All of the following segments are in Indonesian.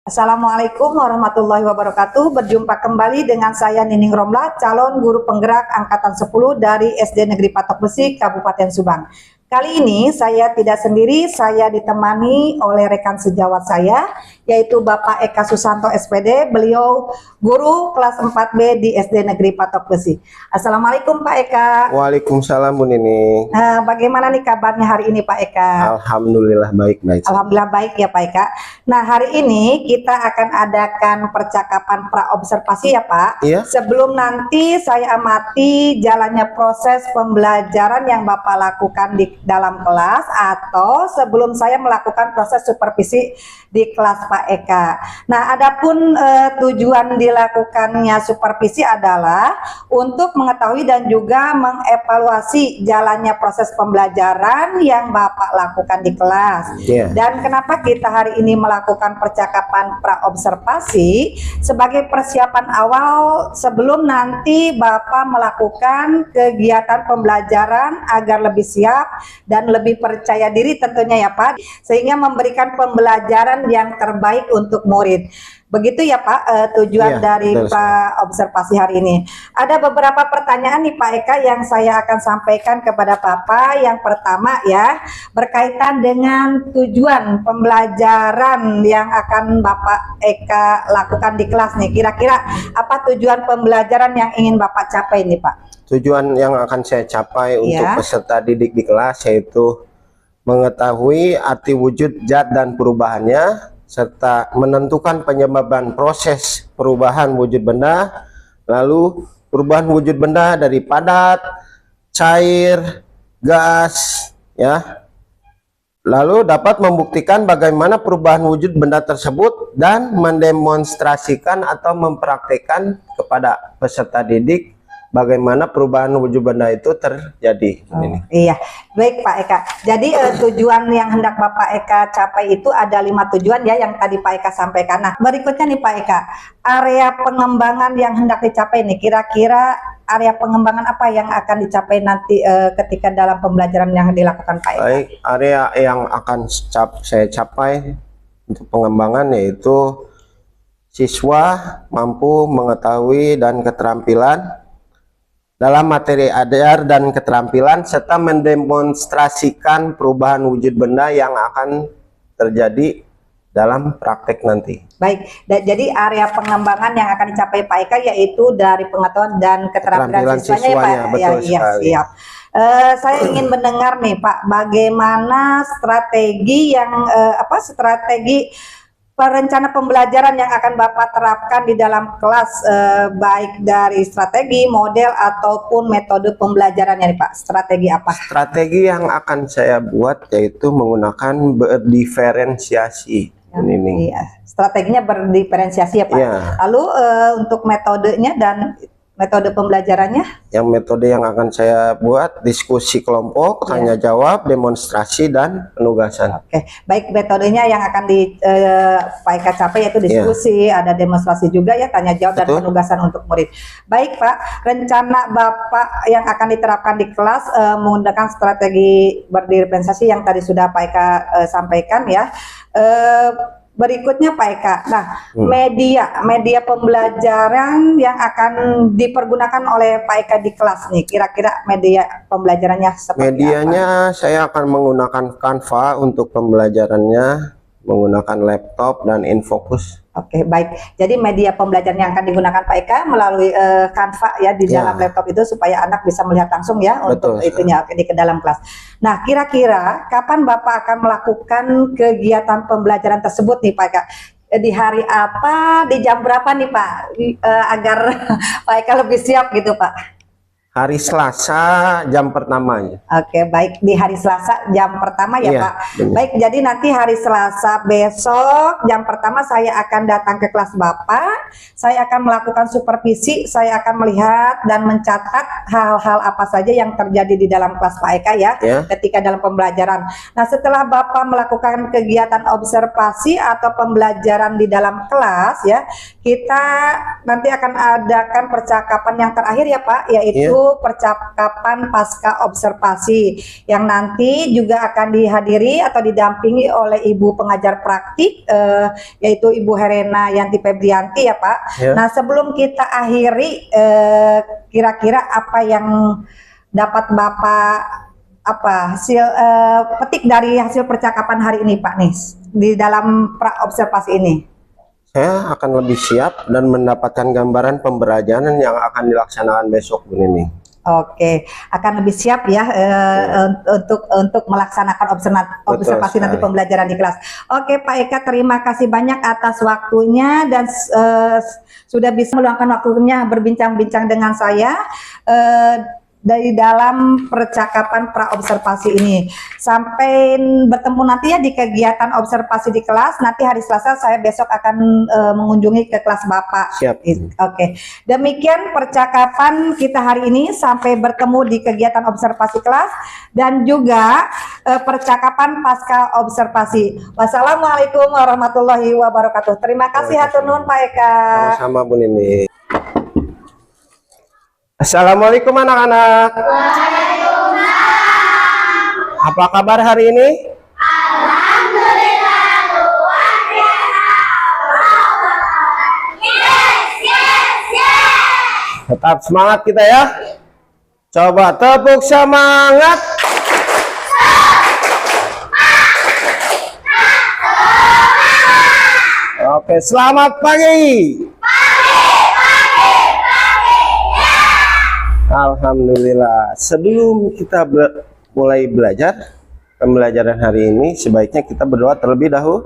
Assalamualaikum warahmatullahi wabarakatuh. Berjumpa kembali dengan saya Nining Romlah, calon guru penggerak angkatan 10 dari SD Negeri Patok Besi, Kabupaten Subang. Kali ini saya tidak sendiri, saya ditemani oleh rekan sejawat saya, yaitu Bapak Eka Susanto SPD, beliau guru kelas 4B di SD Negeri Patok Besi. Assalamualaikum Pak Eka. Waalaikumsalam Bu Nining. Bagaimana nih kabarnya hari ini Pak Eka? Alhamdulillah baik-baik. Alhamdulillah baik ya Pak Eka. Nah hari ini kita akan adakan percakapan pra-observasi ya Pak. Iya. Sebelum nanti saya amati jalannya proses pembelajaran yang Bapak lakukan di dalam kelas, atau sebelum saya melakukan proses supervisi di kelas Pak Eka. Nah adapun tujuan dilakukannya supervisi adalah untuk mengetahui dan juga mengevaluasi jalannya proses pembelajaran yang Bapak lakukan di kelas. Yeah. Dan kenapa kita hari ini melakukan percakapan pra-observasi? Sebagai persiapan awal sebelum nanti Bapak melakukan kegiatan pembelajaran agar lebih siap dan lebih percaya diri tentunya ya Pak, sehingga memberikan pembelajaran yang terbaik untuk murid. Begitu ya Pak tujuan dari observasi hari ini. Ada beberapa pertanyaan nih Pak Eka yang saya akan sampaikan kepada Bapak. Yang pertama ya, berkaitan dengan tujuan pembelajaran yang akan Bapak Eka lakukan di kelas nih. Kira-kira apa tujuan pembelajaran yang ingin Bapak capai nih Pak? Tujuan yang akan saya capai untuk peserta didik di kelas yaitu mengetahui arti wujud zat dan perubahannya, serta menentukan penyebaban proses perubahan wujud benda, lalu perubahan wujud benda dari padat, cair, gas, ya. Lalu dapat membuktikan bagaimana perubahan wujud benda tersebut dan mendemonstrasikan atau mempraktekkan kepada peserta didik bagaimana perubahan wujud benda itu terjadi. Iya, baik Pak Eka. Jadi tujuan yang hendak Bapak Eka capai itu ada 5 tujuan ya yang tadi Pak Eka sampaikan. Nah, berikutnya nih Pak Eka, area pengembangan yang hendak dicapai nih, kira-kira area pengembangan apa yang akan dicapai nanti ketika dalam pembelajaran yang dilakukan Pak Eka? Baik, area yang akan saya capai untuk pengembangan yaitu siswa mampu mengetahui dan keterampilan dalam materi ajar dan keterampilan, serta mendemonstrasikan perubahan wujud benda yang akan terjadi dalam praktek nanti. Baik, jadi area pengembangan yang akan dicapai Pak Eka yaitu dari pengetahuan dan keterampilan siswanya ya Pak? Betul sekali. Siap. Saya ingin mendengar nih Pak, bagaimana strategi yang strategi rencana pembelajaran yang akan Bapak terapkan di dalam kelas, baik dari strategi, model, ataupun metode pembelajarannya nih Pak. Strategi apa? Strategi yang akan saya buat yaitu menggunakan berdiferensiasi. Iya, strateginya berdiferensiasi ya Pak. Ya. Lalu untuk metodenya dan metode pembelajarannya? Yang metode yang akan saya buat diskusi kelompok, tanya jawab, demonstrasi, dan penugasan. Oke, baik, metodenya yang akan Pak Eka capai yaitu diskusi, ada demonstrasi juga ya, tanya jawab. Betul. Dan penugasan untuk murid. Baik Pak, rencana Bapak yang akan diterapkan di kelas menggunakan strategi berdiferensiasi yang tadi sudah Pak Eka sampaikan ya. Berikutnya Pak Eka, nah media pembelajaran yang akan dipergunakan oleh Pak Eka di kelas nih, kira-kira media pembelajarannya seperti Medianya apa? Saya akan menggunakan Canva untuk pembelajarannya, menggunakan laptop dan Infocus. Oke, baik. Jadi media pembelajaran yang akan digunakan Pak Eka melalui Canva ya di dalam laptop itu, supaya anak bisa melihat langsung ya. Betul, untuk itunya di ke dalam kelas. Nah, kira-kira kapan Bapak akan melakukan kegiatan pembelajaran tersebut nih Pak Eka? Di hari apa, di jam berapa nih Pak, agar Pak Eka lebih siap gitu Pak? Hari Selasa jam pertamanya. Oke, baik, di hari Selasa jam pertama ya Pak. Benar. Baik, jadi nanti hari Selasa besok jam pertama saya akan datang ke kelas Bapak. Saya akan melakukan supervisi, saya akan melihat dan mencatat hal-hal apa saja yang terjadi di dalam kelas Pak Eka ya, ketika dalam pembelajaran. Nah, setelah Bapak melakukan kegiatan observasi atau pembelajaran di dalam kelas ya, kita nanti akan adakan percakapan yang terakhir ya Pak, yaitu yaitu percakapan pasca observasi yang nanti juga akan dihadiri atau didampingi oleh Ibu pengajar praktik yaitu Ibu Herena Yanti Febrianti ya Pak. Ya. Nah sebelum kita akhiri kira-kira apa yang dapat Bapak hasil petik dari hasil percakapan hari ini Pak Nis di dalam pra observasi ini? Saya akan lebih siap dan mendapatkan gambaran pembelajaran yang akan dilaksanakan besok, Bu Nini. Oke, akan lebih siap ya untuk melaksanakan observasi nanti pembelajaran di kelas. Oke Pak Eka, terima kasih banyak atas waktunya dan sudah bisa meluangkan waktunya berbincang-bincang dengan saya dari dalam percakapan pra observasi ini. Sampai bertemu nanti ya di kegiatan observasi di kelas. Nanti hari Selasa saya besok akan mengunjungi ke kelas Bapak. Siap. Oke. Demikian percakapan kita hari ini. Sampai bertemu di kegiatan observasi kelas dan juga percakapan pasca observasi. Wassalamualaikum warahmatullahi wabarakatuh. Terima kasih hatur nuhun Pak Eka. Sama-sama Bu Nini. Assalamualaikum anak-anak. Waalaikumsalam. Apa kabar hari ini? Alhamdulillah luar biasa. Yes. Tetap semangat kita ya. Coba tepuk semangat. Oke, selamat pagi. Alhamdulillah. Sebelum kita mulai belajar pembelajaran hari ini, sebaiknya kita berdoa terlebih dahulu.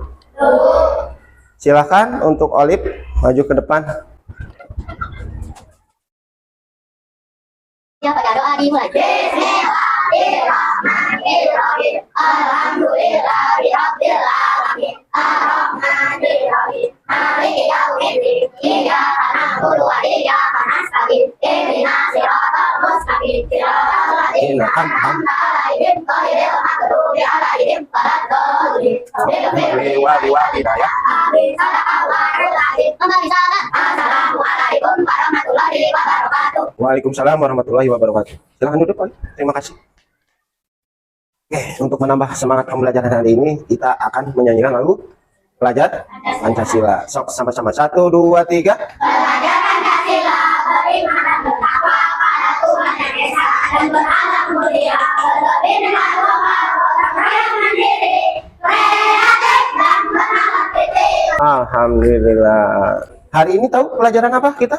Silakan untuk Olip maju ke depan. Ya pada doa dimulai. Bismillahirrahmanirrahim. Alhamdulillahirabbil alamin. Arrahmanirrahim. Maliki yaumiddin. Iyyaka na'budu wa iyyaka nasta'in. Ihdinas siratal mustaqim. Siratal ladzina an'amta 'alaihim ghairil maghdubi 'alaihim waladdallin. Amin. Sadaqallahul azim. Assalamualaikum warahmatullahi wabarakatuh. Waalaikumsalam warahmatullahi wabarakatuh. Silahkan duduk, Pak. Terima kasih. Oke, untuk menambah semangat pembelajaran hari ini, kita akan menyanyikan lagu Pelajar Pancasila. Sok sama-sama. 1, 2, 3. Belajar Pancasila, beriman bertakwa pada Tuhan yang Esa dan berakhlak mulia, berlebih dengan moral, berkarya mandiri, kreatif dan berakhlak kritis. Alhamdulillah. Hari ini tahu pelajaran apa kita?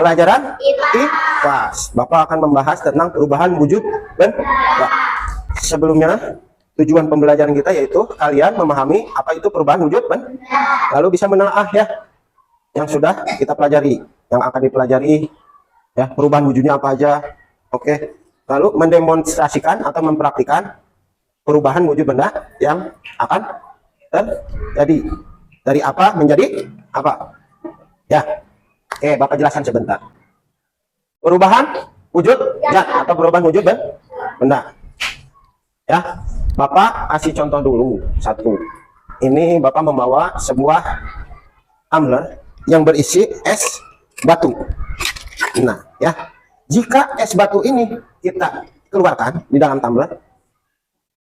Pelajaran IPAS. Bapak akan membahas tentang perubahan wujud benda. Sebelumnya, tujuan pembelajaran kita yaitu kalian memahami apa itu perubahan wujud benda, lalu bisa menelaah ya yang sudah kita pelajari, yang akan dipelajari ya, perubahan wujudnya apa aja. Oke, lalu mendemonstrasikan atau mempraktikkan perubahan wujud benda yang akan terjadi dari apa menjadi apa ya. Oke, Bapak jelaskan sebentar. Perubahan wujud zat atau perubahan wujud benda. Ya, Bapak kasih contoh dulu satu. Ini Bapak membawa sebuah tumbler yang berisi es batu. Nah, ya, jika es batu ini kita keluarkan di dalam tumbler,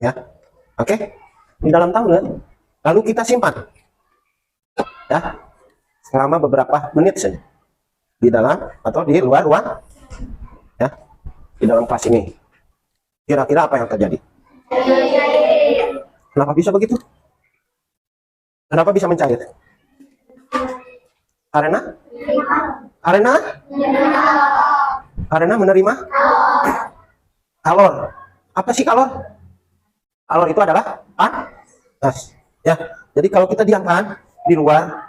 ya, oke, di dalam tumbler, lalu kita simpan, ya, selama beberapa menit saja di dalam atau di luar ruang, ya, di dalam kelas ini. Kira-kira apa yang terjadi? Kenapa bisa begitu? Kenapa bisa mencair? Karena menerima kalor. Apa sih kalor? Kalor itu adalah panas. Ya, jadi kalau kita diamkan di luar,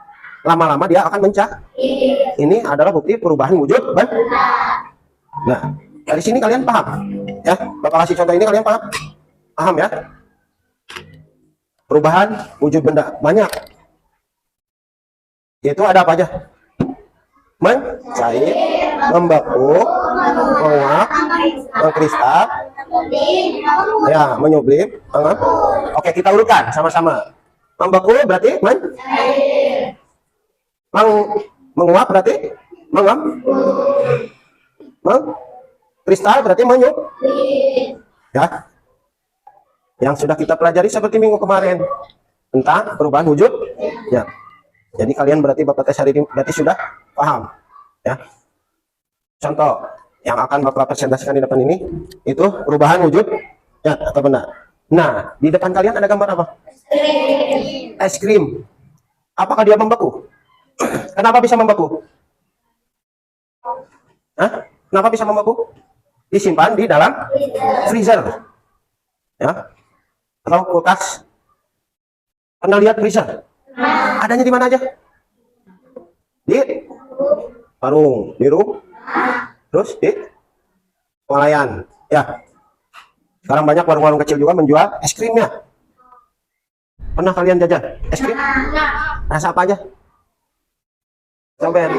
lama-lama dia akan mencair. Ini adalah bukti perubahan wujud benda. Nah, dari sini kalian paham? Ya, Bapak kasih contoh ini kalian paham? Paham ya? Perubahan wujud benda banyak. Yaitu ada apa aja? Mencair, membeku, menguap, mengkristal, ya, menyublim. Oke, kita urutkan sama-sama. Membeku berarti menguap berarti Kristal berarti menyublim. Ya. Yang sudah kita pelajari seperti minggu kemarin tentang perubahan wujud. Ya. Jadi kalian berarti Bapak tes hari ini berarti sudah paham. Ya. Contoh yang akan Bapak presentasikan di depan ini itu perubahan wujud ya atau benda. Nah, di depan kalian ada gambar apa? Es krim. Apakah dia membeku? Kenapa bisa membeku? Hah? Kenapa bisa membeku? Disimpan di dalam freezer. Ya. Atau kulkas. Pernah lihat freezer? Adanya di mana aja? Di warung, di rumah, terus di pengalayan. Ya. Sekarang banyak warung-warung kecil juga menjual es krimnya. Pernah kalian jajan es krim? Rasa apa aja? Sampai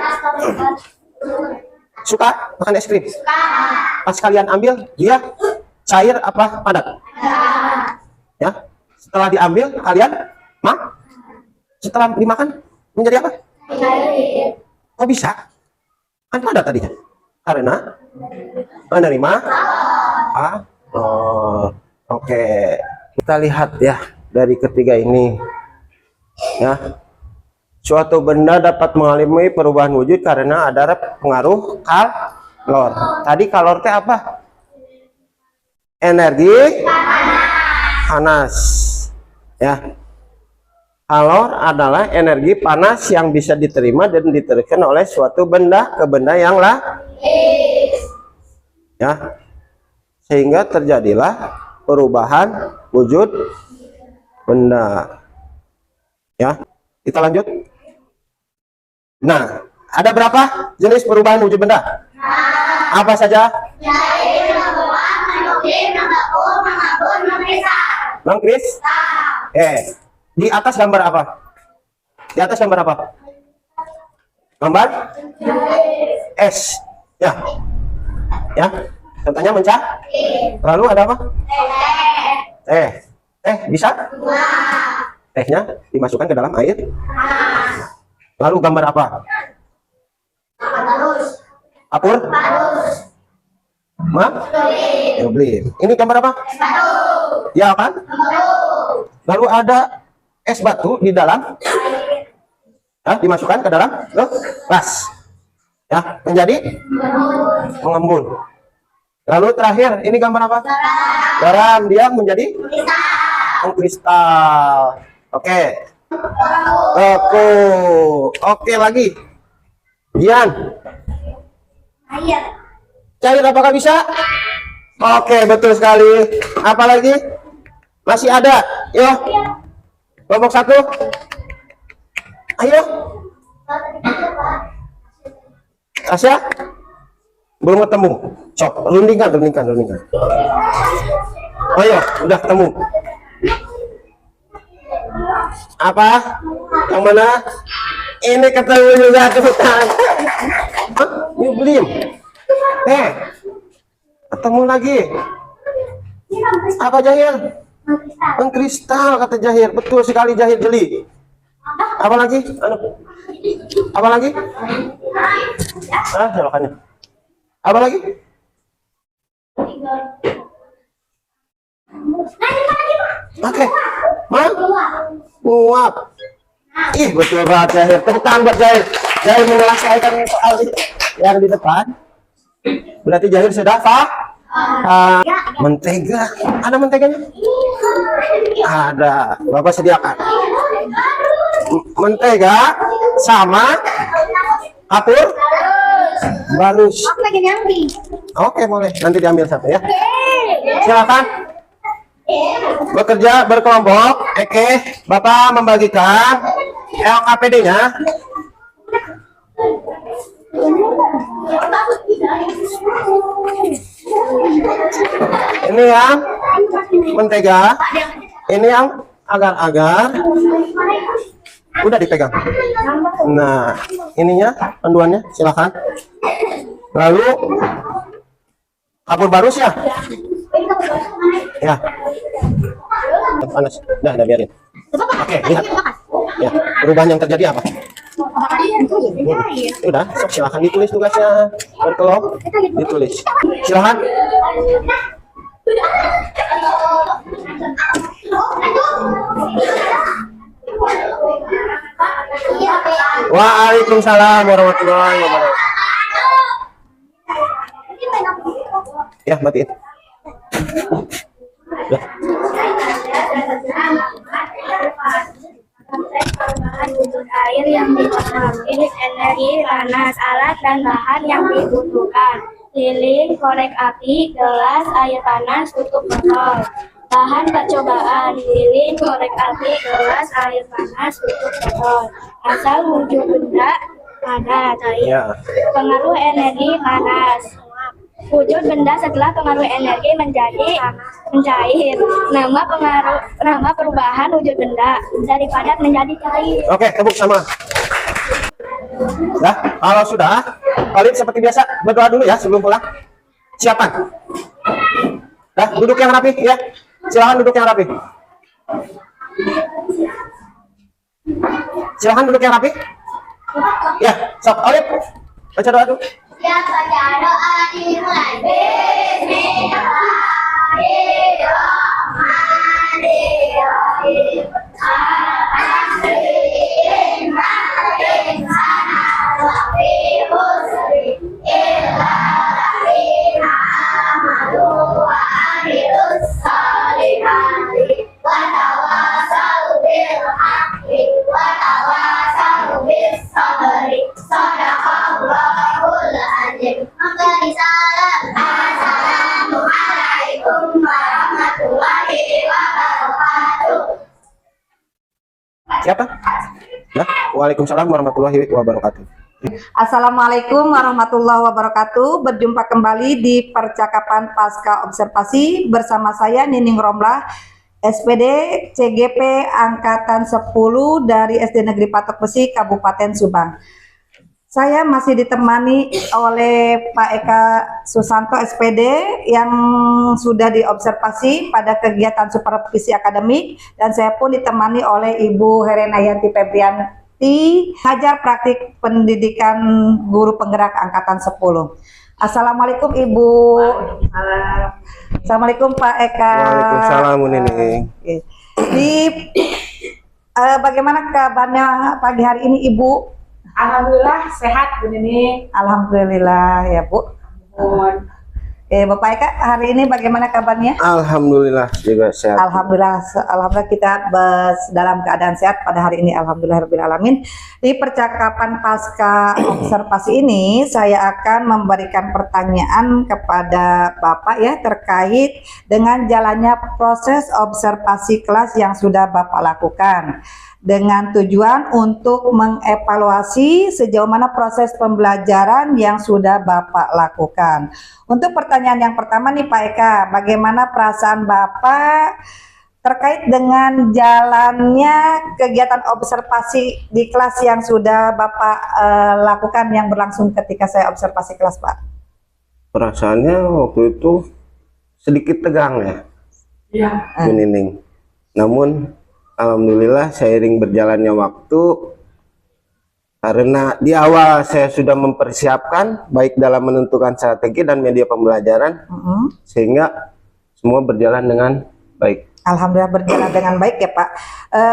suka makan es krim? Pas kalian ambil, dia cair apa padat? Ya. Setelah diambil, kalian setelah dimakan menjadi apa? Kok bisa? Kan padat tadinya. Karena menerima oke. Kita lihat ya dari ketiga ini. Ya. Suatu benda dapat mengalami perubahan wujud karena ada pengaruh kalor. Tadi kalor teh apa? Energi panas. Ya. Kalor adalah energi panas yang bisa diterima dan diteruskan oleh suatu benda ke benda yang lain. Ya. Sehingga terjadilah perubahan wujud benda. Ya. Kita lanjut. Nah, ada berapa jenis perubahan wujud benda? Apa saja? Cair, membuat, menuklir, membeku, mengembun, memisah. Bang Kris? Di atas gambar apa? Di atas gambar apa? Gambar es. Ya. Ya. Contohnya mencah. Lalu ada apa? Bisa? Tehnya dimasukkan ke dalam air. Lalu gambar apa? Apur? Menyublim. Ini gambar apa? Ya kan? Lalu ada es batu di dalam, dimasukkan ke dalam gelas, ya menjadi mengembun. Lalu terakhir ini gambar apa? Garam. Dia menjadi kristal. Oke. Oke lagi. Gian. Cair apakah bisa? Oke, betul sekali. Apa lagi? Masih ada. Yo. Kelompok 1. Ayo. Tasya? Belum ketemu. Cok, rundingkan. Ayo, udah ketemu. Apa? Yang mana? Ini ketemu juga cepetan. Menyublim. Ketemu lagi. Apa Jahir? Kristal kata Jahir. Betul sekali Jahir jeli. Apa lagi? Apa lagi? Selokannya. Apa lagi? Oke. Nguap. Ih, betul banget Jahir. Tepuk tangan buat Jahir. Jahir menyelesaikan soal yang di depan. Berarti Jahir sudah mentega. Ada menteganya? Ada. Bapak sediakan. Mentega sama kapur barus. Oke, boleh. Nanti diambil satu ya. Silakan. Bekerja berkelompok. Bapak membagikan LKPD-nya. Ini yang mentega, ini yang agar-agar. Udah dipegang. Nah, ininya panduannya, silakan. Lalu kapur barus ya. Ya. Panas. Udah biarin. Oke, lihat. Ya, perubahan yang terjadi apa? Udah, sok silahkan ditulis tugasnya. Berkelok, ditulis. Silahkan. Waalaikumsalam warahmatullahi wabarakatuh. Ya, matiin. Ya. Untuk air yang dipengaruhi energi panas, alat dan bahan yang dibutuhkan: lilin, korek api, gelas, air panas, tutup botol. Bahan percobaan: lilin, korek api, gelas, air panas, tutup botol. Asal wujud benda padat. Ya. Pengaruh energi panas. Wujud benda setelah pengaruh energi menjadi mencair. Nama perubahan wujud benda dari padat menjadi cair. Oke, tepuk sama. Nah, kalau sudah, kalian seperti biasa berdoa dulu ya sebelum pulang. Siapkan. Nah, duduk yang rapi ya. Silahkan duduk yang rapi. Silahkan duduk yang rapi. Ya, sok, Olip. Baca doa dulu. Siap baca doa dimulai. Bismillahirrahmanirrahim. Assalamualaikum warahmatullahi wabarakatuh. Siapa? Nah, waalaikumsalam warahmatullahi wabarakatuh. Assalamualaikum warahmatullahi wabarakatuh. Berjumpa kembali di percakapan pasca observasi bersama saya Nining Romlah, SPD CGP Angkatan 10 dari SD Negeri Patok Besi, Kabupaten Subang. Saya masih ditemani oleh Pak Eka Susanto SPD yang sudah diobservasi pada kegiatan supervisi akademik, dan saya pun ditemani oleh Ibu Herenayanti Febrianti, ngajar praktik pendidikan guru penggerak Angkatan 10. Assalamualaikum Ibu. Assalamualaikum Pak Eka. Waalaikumsalam Bu Nining. Bagaimana kabarnya pagi hari ini Ibu? Alhamdulillah sehat Bu Nining. Alhamdulillah ya Bu. Bapak Eka, hari ini bagaimana kabarnya? Alhamdulillah juga sehat. Alhamdulillah kita dalam keadaan sehat pada hari ini. Alhamdulillahirabbil alamin. Di percakapan pasca observasi ini saya akan memberikan pertanyaan kepada Bapak ya terkait dengan jalannya proses observasi kelas yang sudah Bapak lakukan, dengan tujuan untuk mengevaluasi sejauh mana proses pembelajaran yang sudah Bapak lakukan. Untuk pertanyaan yang pertama nih Pak Eka, bagaimana perasaan Bapak terkait dengan jalannya kegiatan observasi di kelas yang sudah Bapak lakukan yang berlangsung ketika saya observasi kelas Pak? Perasaannya waktu itu sedikit tegang ya, Iya. Bu Nining. Namun alhamdulillah seiring berjalannya waktu, karena di awal saya sudah mempersiapkan baik dalam menentukan strategi dan media pembelajaran, sehingga semua berjalan dengan baik. Alhamdulillah berjalan dengan baik ya Pak.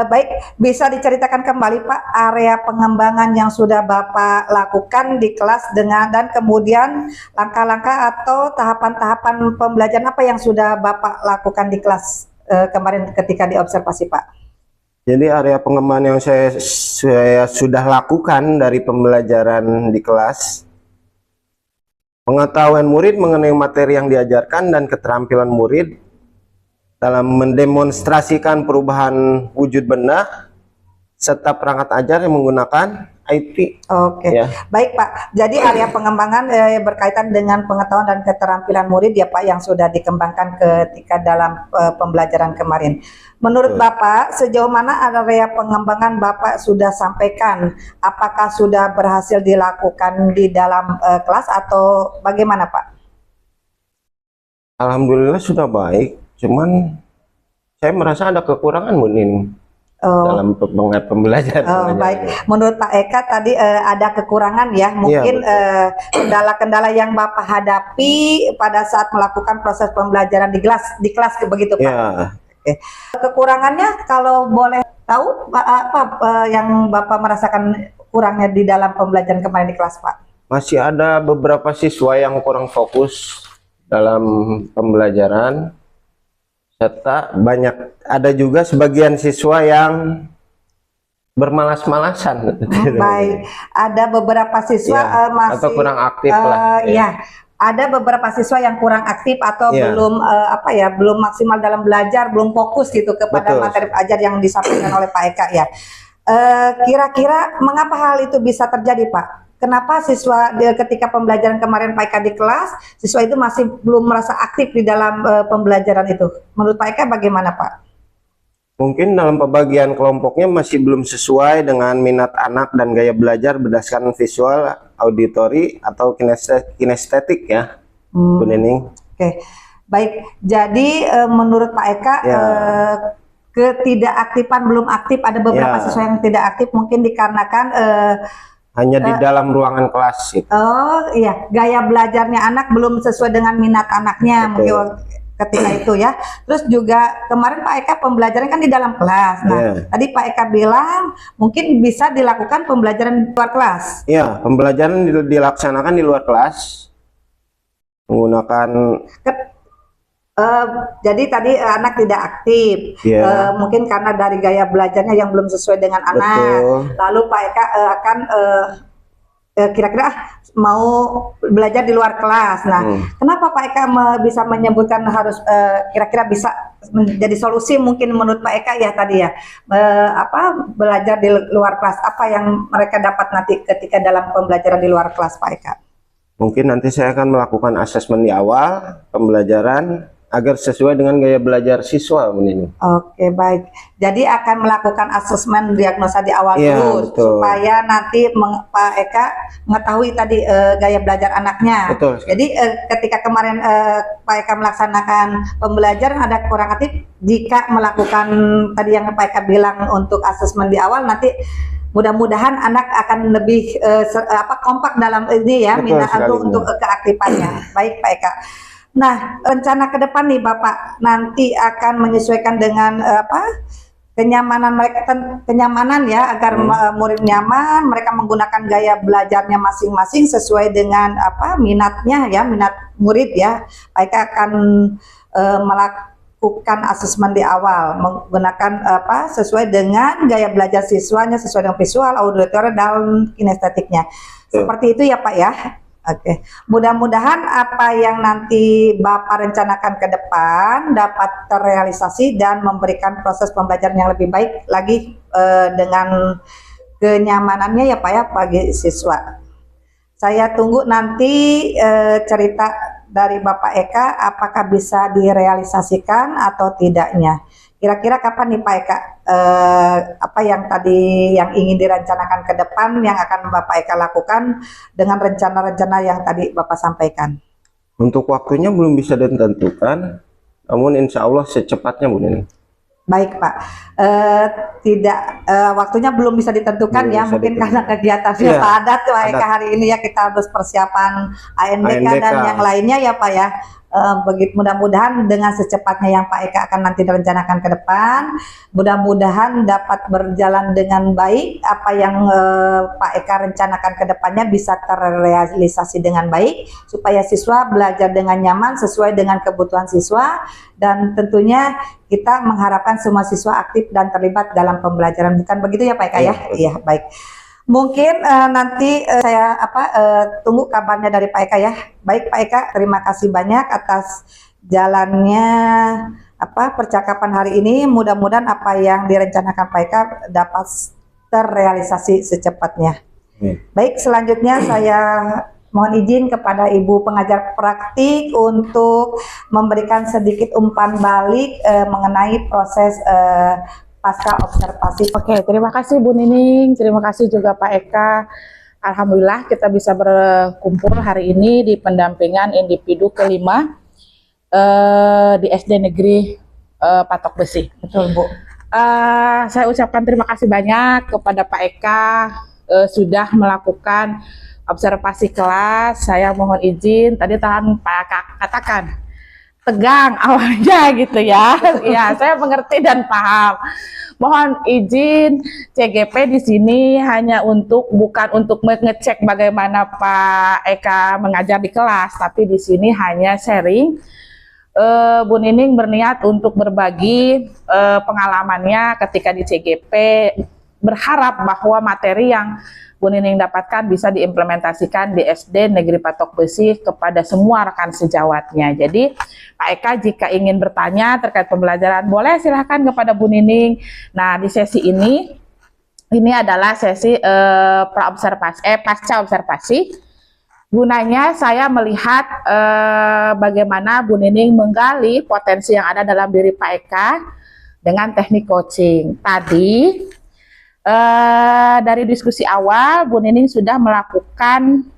Baik, bisa diceritakan kembali Pak area pengembangan yang sudah Bapak lakukan di kelas dan kemudian langkah-langkah atau tahapan-tahapan pembelajaran apa yang sudah Bapak lakukan di kelas kemarin ketika diobservasi Pak? Jadi area pengembangan yang saya sudah lakukan dari pembelajaran di kelas, pengetahuan murid mengenai materi yang diajarkan dan keterampilan murid dalam mendemonstrasikan perubahan wujud benda serta perangkat ajar yang menggunakan IT. Oke, Ya. baik Pak. Jadi area pengembangan berkaitan dengan pengetahuan dan keterampilan murid ya Pak yang sudah dikembangkan ketika dalam pembelajaran kemarin. Menurut Bapak, sejauh mana area pengembangan Bapak sudah sampaikan? Apakah sudah berhasil dilakukan di dalam kelas atau bagaimana Pak? Alhamdulillah sudah baik, cuman saya merasa ada kekurangan Bu Nining. dalam pembelajaran. Baik, menurut Pak Eka tadi ada kekurangan ya, mungkin kendala-kendala yang Bapak hadapi pada saat melakukan proses pembelajaran di kelas begitu Pak. Ya. Oke. Kekurangannya kalau boleh tahu apa yang Bapak merasakan kurangnya di dalam pembelajaran kemarin di kelas Pak? Masih ada beberapa siswa yang kurang fokus dalam pembelajaran, serta ada juga sebagian siswa yang bermalas-malasan. Baik, ada beberapa siswa masih atau kurang aktif lah. Ya, ada beberapa siswa yang kurang aktif atau belum maksimal dalam belajar, belum fokus gitu kepada materi ajar yang disampaikan oleh Pak Eka ya. Kira-kira mengapa hal itu bisa terjadi Pak? Kenapa siswa ketika pembelajaran kemarin Pak Eka di kelas, siswa itu masih belum merasa aktif di dalam pembelajaran itu? Menurut Pak Eka bagaimana Pak? Mungkin dalam pembagian kelompoknya masih belum sesuai dengan minat anak dan gaya belajar berdasarkan visual, auditori, atau kinestetik ya, Bu Nining. Oke. Baik, jadi menurut Pak Eka ketidakaktifan belum aktif, ada beberapa siswa yang tidak aktif mungkin dikarenakan hanya di dalam ruangan kelas gitu. Gaya belajarnya anak belum sesuai dengan minat anaknya mungkin ketika itu ya. Terus juga kemarin Pak Eka pembelajaran kan di dalam kelas. Nah, tadi Pak Eka bilang mungkin bisa dilakukan pembelajaran di luar kelas. Iya, pembelajaran dilaksanakan di luar kelas menggunakan jadi tadi anak tidak aktif, mungkin karena dari gaya belajarnya yang belum sesuai dengan anak. Lalu Pak Eka akan kira-kira mau belajar di luar kelas. Nah, kenapa Pak Eka bisa menyebutkan harus kira-kira bisa menjadi solusi mungkin menurut Pak Eka ya tadi ya, belajar di luar kelas, apa yang mereka dapat nanti ketika dalam pembelajaran di luar kelas Pak Eka? Mungkin nanti saya akan melakukan asesmen di awal pembelajaran agar sesuai dengan gaya belajar siswa ini. Oke, baik. Jadi akan melakukan asesmen diagnosa di awal dulu supaya nanti Pak Eka mengetahui tadi gaya belajar anaknya. Betul. Jadi ketika kemarin Pak Eka melaksanakan pembelajaran ada kurang aktif, jika melakukan tadi yang Pak Eka bilang untuk asesmen di awal, nanti mudah-mudahan anak akan lebih kompak dalam ini ya, minat untuk keaktifannya. Baik Pak Eka. Nah, rencana ke depan nih Bapak nanti akan menyesuaikan dengan kenyamanan mereka, kenyamanan ya, agar murid nyaman, mereka menggunakan gaya belajarnya masing-masing sesuai dengan minatnya ya, minat murid ya. Mereka akan melakukan asesmen di awal menggunakan sesuai dengan gaya belajar siswanya, sesuai dengan visual, auditori, dan kinestetiknya. Seperti itu ya Pak ya. Oke, mudah-mudahan apa yang nanti Bapak rencanakan ke depan dapat terrealisasi dan memberikan proses pembelajaran yang lebih baik lagi dengan kenyamanannya ya Pak ya bagi siswa. Saya tunggu nanti cerita dari Bapak Eka apakah bisa direalisasikan atau tidaknya. Kira-kira kapan nih Pak Eka apa yang tadi yang ingin direncanakan ke depan yang akan Bapak Eka lakukan dengan rencana-rencana yang tadi Bapak sampaikan? Untuk waktunya belum bisa ditentukan, namun insya Allah secepatnya Bu Nining. Baik Pak, waktunya belum bisa ditentukan ya, mungkin karena kegiatannya padat Pak Eka hari ini ya, kita harus persiapan ANBK dan yang lainnya ya Pak ya. Begitu mudah-mudahan dengan secepatnya yang Pak Eka akan nanti direncanakan ke depan, mudah-mudahan dapat berjalan dengan baik. Apa yang Pak Eka rencanakan ke depannya bisa terrealisasi dengan baik, supaya siswa belajar dengan nyaman sesuai dengan kebutuhan siswa, dan tentunya kita mengharapkan semua siswa aktif dan terlibat dalam pembelajaran. Bukan begitu ya Pak Eka ya? Iya, baik. Mungkin nanti saya tunggu kabarnya dari Pak Eka ya. Baik Pak Eka, terima kasih banyak atas jalannya percakapan hari ini. Mudah-mudahan apa yang direncanakan Pak Eka dapat terrealisasi secepatnya. Baik, selanjutnya saya mohon izin kepada Ibu pengajar praktik untuk memberikan sedikit umpan balik mengenai proses pasca observasi. Oke, terima kasih Bu Nining, terima kasih juga Pak Eka. Alhamdulillah kita bisa berkumpul hari ini di pendampingan individu kelima di SD Negeri Patok Besi. Betul Bu. Saya ucapkan terima kasih banyak kepada Pak Eka sudah melakukan observasi kelas. Saya mohon izin, tadi tahan Pak Eka katakan tegang awalnya gitu ya. Ya, saya mengerti dan paham. Mohon izin, CGP di sini hanya bukan untuk mengecek bagaimana Pak Eka mengajar di kelas, tapi di sini hanya sharing. Bu Nining berniat untuk berbagi pengalamannya ketika di CGP, berharap bahwa materi yang Bu Nining dapatkan bisa diimplementasikan di SD Negeri Patok Besi kepada semua rekan sejawatnya. Jadi Pak Eka jika ingin bertanya terkait pembelajaran, boleh silahkan kepada Bu Nining. Nah, di sesi ini adalah sesi pasca observasi. Gunanya saya melihat bagaimana Bu Nining menggali potensi yang ada dalam diri Pak Eka dengan teknik coaching. Tadi dari diskusi awal, Bu Nining sudah melakukan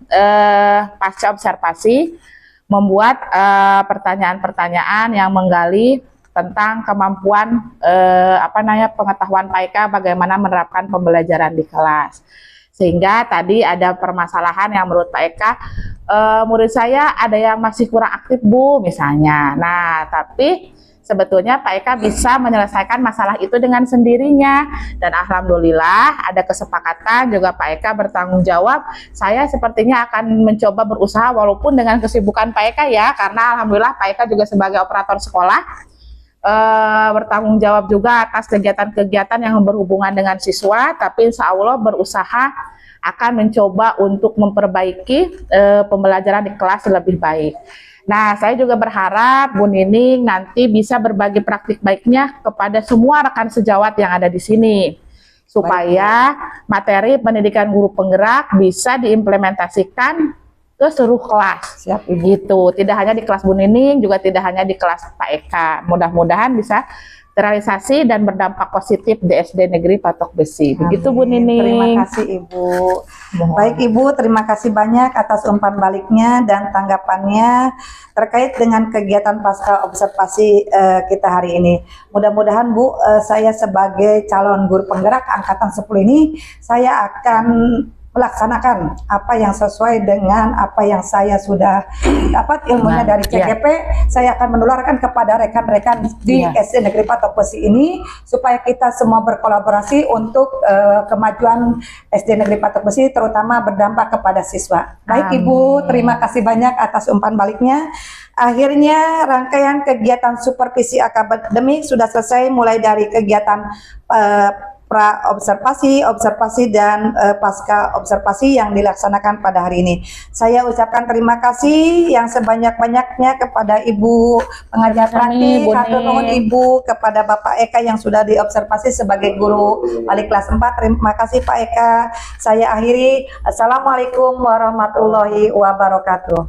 pasca observasi, membuat pertanyaan-pertanyaan yang menggali tentang kemampuan pengetahuan Pak Eka bagaimana menerapkan pembelajaran di kelas. Sehingga tadi ada permasalahan yang menurut Pak Eka, murid saya ada yang masih kurang aktif Bu misalnya. Nah, tapi sebetulnya Pak Eka bisa menyelesaikan masalah itu dengan sendirinya. Dan alhamdulillah ada kesepakatan juga Pak Eka bertanggung jawab. Saya sepertinya akan mencoba berusaha walaupun dengan kesibukan Pak Eka ya, karena alhamdulillah Pak Eka juga sebagai operator sekolah bertanggung jawab juga atas kegiatan-kegiatan yang berhubungan dengan siswa, tapi insya Allah berusaha akan mencoba untuk memperbaiki pembelajaran di kelas lebih baik. Nah, saya juga berharap Bu Nining nanti bisa berbagi praktik baiknya kepada semua rekan sejawat yang ada di sini, supaya materi pendidikan guru penggerak bisa diimplementasikan ke seluruh kelas. Siap, begitu. Tidak hanya di kelas Bu Nining, juga tidak hanya di kelas Pak Eka. Mudah-mudahan bisa terrealisasi dan berdampak positif di SD Negeri Patok Besi. Begitu Bu Nining. Terima kasih Ibu. Baik Ibu, terima kasih banyak atas umpan baliknya dan tanggapannya terkait dengan kegiatan pasca observasi kita hari ini. Mudah-mudahan Bu, saya sebagai calon guru penggerak angkatan 10 ini, saya akan melaksanakan apa yang sesuai dengan apa yang saya sudah dapat ilmunya dari CGP. Saya akan menularkan kepada rekan-rekan di SD Negeri Patok Besi ini supaya kita semua berkolaborasi untuk kemajuan SD Negeri Patok Besi, terutama berdampak kepada siswa. Baik Ibu, terima kasih banyak atas umpan baliknya. Akhirnya rangkaian kegiatan supervisi akademik sudah selesai, mulai dari kegiatan pra-observasi, observasi, dan pasca observasi yang dilaksanakan pada hari ini. Saya ucapkan terima kasih yang sebanyak-banyaknya kepada Ibu pengajar praktik, hatur nuhun Ibu, kepada Bapak Eka yang sudah diobservasi sebagai guru balik kelas 4. Terima kasih Pak Eka. Saya akhiri. Assalamualaikum warahmatullahi wabarakatuh.